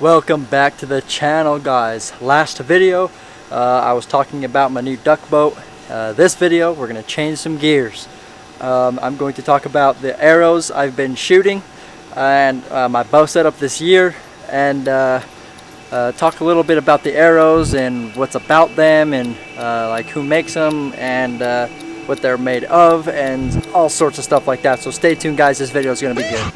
Welcome back to the channel, guys. Last video I was talking about my new duck boat. This video we're going to change some gears. I'm going to talk about the arrows I've been shooting and my bow setup this year, and talk a little bit about the arrows and what's about them, and like who makes them, and what they're made of, and all sorts of stuff like that. So stay tuned, guys. This video is going to be good.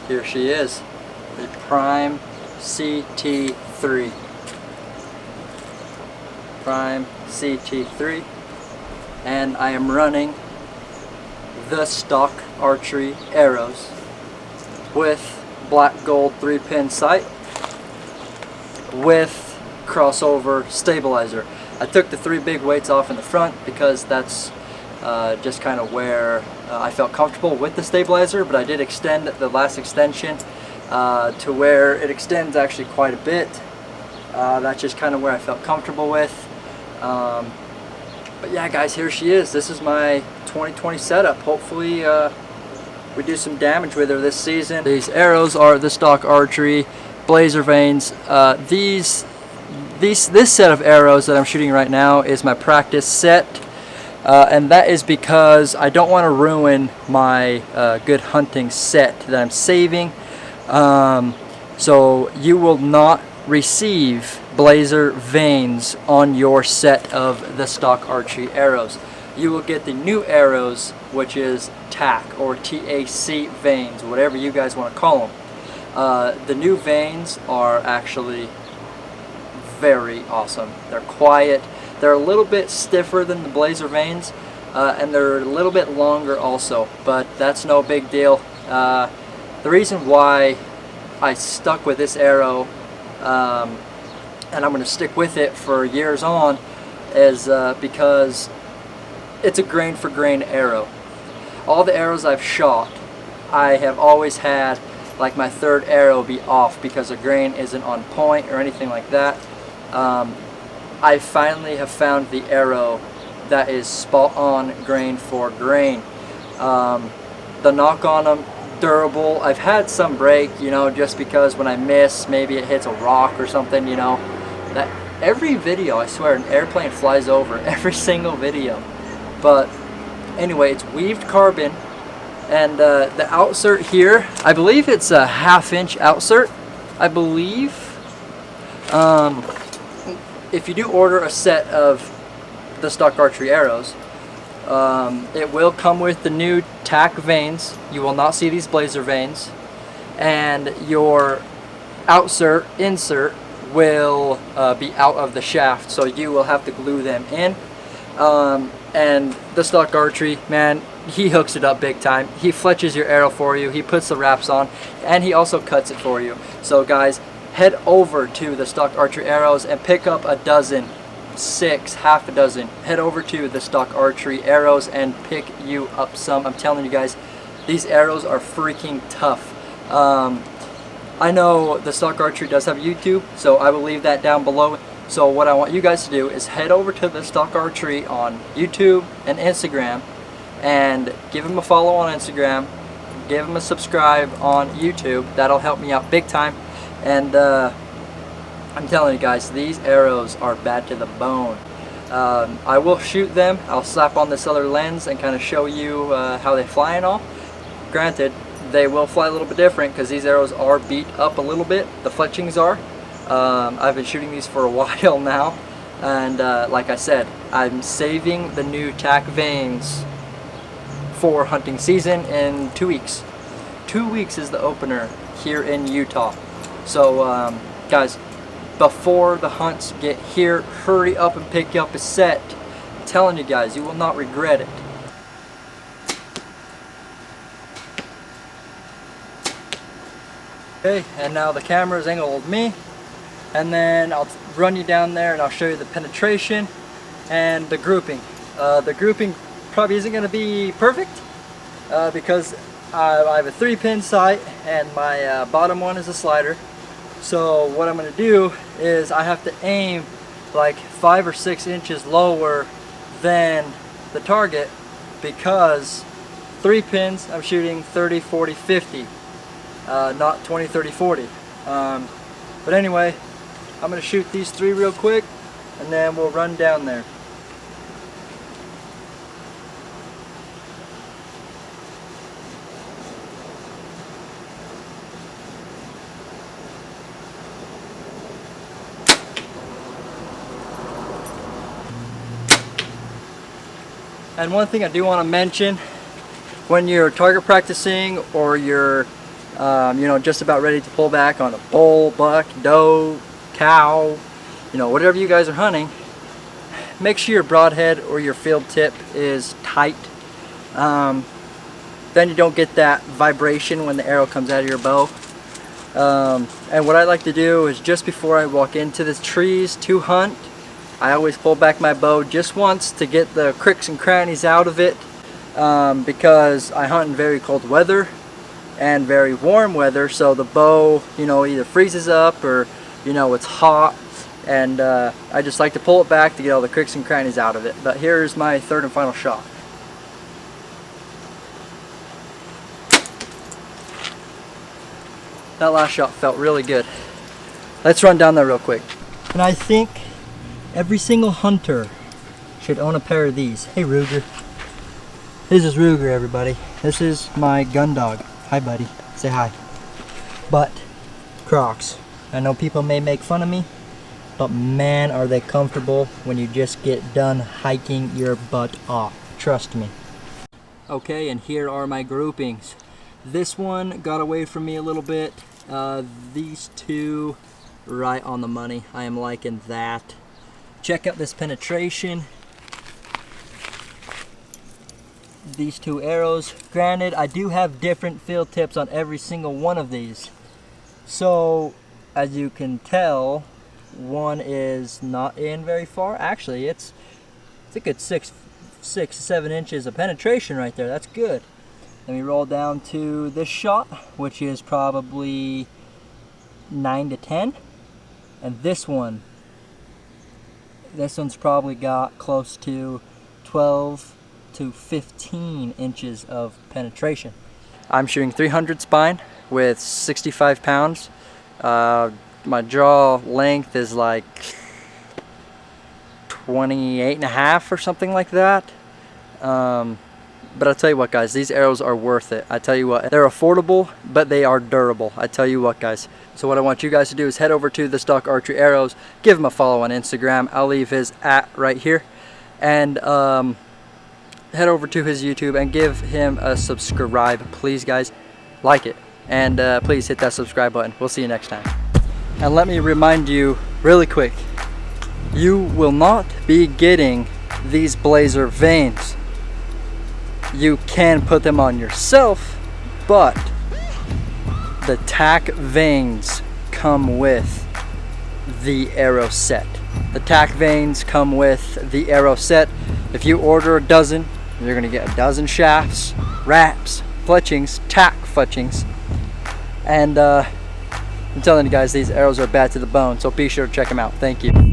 Here she is, the Prime CT3. Prime CT3, and I am running the Stalk Archery arrows with black gold 3-pin sight with crossover stabilizer. I took the 3 big weights off in the front because that's just kind of where I felt comfortable with the stabilizer, but I did extend the last extension to where it extends actually quite a bit. That's just kind of where I felt comfortable with. But yeah, guys, here she is. This is my 2020 setup. Hopefully we do some damage with her this season. These arrows are the Stalk Archery Blazer Vanes. This set of arrows that I'm shooting right now is my practice set. And that is because I don't want to ruin my good hunting set that I'm saving. So you will not receive Blazer Vanes on your set of the Stalk Archery arrows. You will get the new arrows, which is TAC or TAC vanes, whatever you guys want to call them. The new vanes are actually very awesome. They're quiet. They're a little bit stiffer than the Blazer Vanes, and they're a little bit longer also, but that's no big deal. The reason why I stuck with this arrow, and I'm going to stick with it for years on, is because it's a grain for grain arrow. All the arrows I've shot, I have always had like my third arrow be off because the grain isn't on point or anything like that. I finally have found the arrow that is spot on grain for grain. The knock on them, durable. I've had some break, you know, just because when I miss, maybe it hits a rock or something, you know. That every video, I swear, an airplane flies over every single video. But anyway, it's weaved carbon, and the outsert here, I believe it's a 1/2-inch outsert, I believe. If you do order a set of the Stalk Archery arrows, it will come with the new TAC vanes. You will not see these Blazer vanes, and your insert will be out of the shaft, so you will have to glue them in. And the Stalk Archery, man, he hooks it up big time. He fletches your arrow for you, he puts the wraps on, and he also cuts it for you. So guys, head over to the Stalk Archery arrows and pick up a dozen, 6, half a dozen. Head over to the Stalk Archery arrows and pick you up some. I'm telling you guys, these arrows are freaking tough. I know the Stalk Archery does have YouTube, so I will leave that down below. So what I want you guys to do is head over to the Stalk Archery on YouTube and Instagram, and give them a follow on Instagram, give them a subscribe on YouTube. That'll help me out big time. And I'm telling you guys, these arrows are bad to the bone. I will shoot them. I'll slap on this other lens and kind of show you how they fly and all. Granted, they will fly a little bit different because these arrows are beat up a little bit. The fletchings are. I've been shooting these for a while now, and like I said, I'm saving the new TAC vanes for hunting season in 2 weeks. 2 weeks is the opener here in Utah. So guys, before the hunts get here, hurry up and pick up a set. telling you guys, you will not regret it. Okay, and now the camera is angled at me, and then I'll run you down there and I'll show you the penetration and the grouping. The grouping probably isn't going to be perfect because I have a 3-pin sight and my bottom one is a slider. So what I'm going to do is I have to aim like 5 or 6 inches lower than the target, because 3 pins I'm shooting 30, 40, 50, not 20, 30, 40. But anyway, I'm going to shoot these 3 real quick and then we'll run down there. And one thing I do want to mention, when you're target practicing or you're you know, just about ready to pull back on a bull, buck, doe, cow, you know, whatever you guys are hunting, make sure your broadhead or your field tip is tight. Then you don't get that vibration when the arrow comes out of your bow. And what I like to do is, just before I walk into the trees to hunt, I always pull back my bow just once to get the cricks and crannies out of it, because I hunt in very cold weather and very warm weather, so the bow, you know, either freezes up or, you know, it's hot, and I just like to pull it back to get all the cricks and crannies out of it. But here's my 3rd and final shot. That last shot felt really good. Let's run down there real quick. And I think every single hunter should own a pair of these. Hey Ruger. This is Ruger, everybody. This is my gun dog. Hi buddy. Say hi. But Crocs. I know people may make fun of me, but man, are they comfortable when you just get done hiking your butt off. Trust me. Okay, and here are my groupings. This one got away from me a little bit. These 2 right on the money. I am liking that. Check out this penetration. These 2 arrows. Granted, I do have different field tips on every single one of these. So, as you can tell, one is not in very far. Actually, it's a good 6 to 7 inches of penetration right there. That's good. Let me roll down to this shot, which is probably 9 to 10. And this one's probably got close to 12 to 15 inches of penetration. I'm shooting 300 spine with 65 pounds. My draw length is like 28 and a half or something like that. But I'll tell you what, guys, these arrows are worth it. I tell you what, they're affordable, but they are durable. I tell you what, guys. So what I want you guys to do is head over to the Stalk Archery Arrows, give him a follow on Instagram. I'll leave his @ right here, and head over to his YouTube and give him a subscribe, please, guys. Like it, and please hit that subscribe button. We'll see you next time. And let me remind you really quick, you will not be getting these blazer vanes. You can put them on yourself, but the tack vanes come with the arrow set. The tack vanes come with the arrow set. If you order a dozen, you're gonna get a dozen shafts, wraps, fletchings, tack fletchings, and I'm telling you guys, these arrows are bad to the bone, so be sure to check them out. Thank you.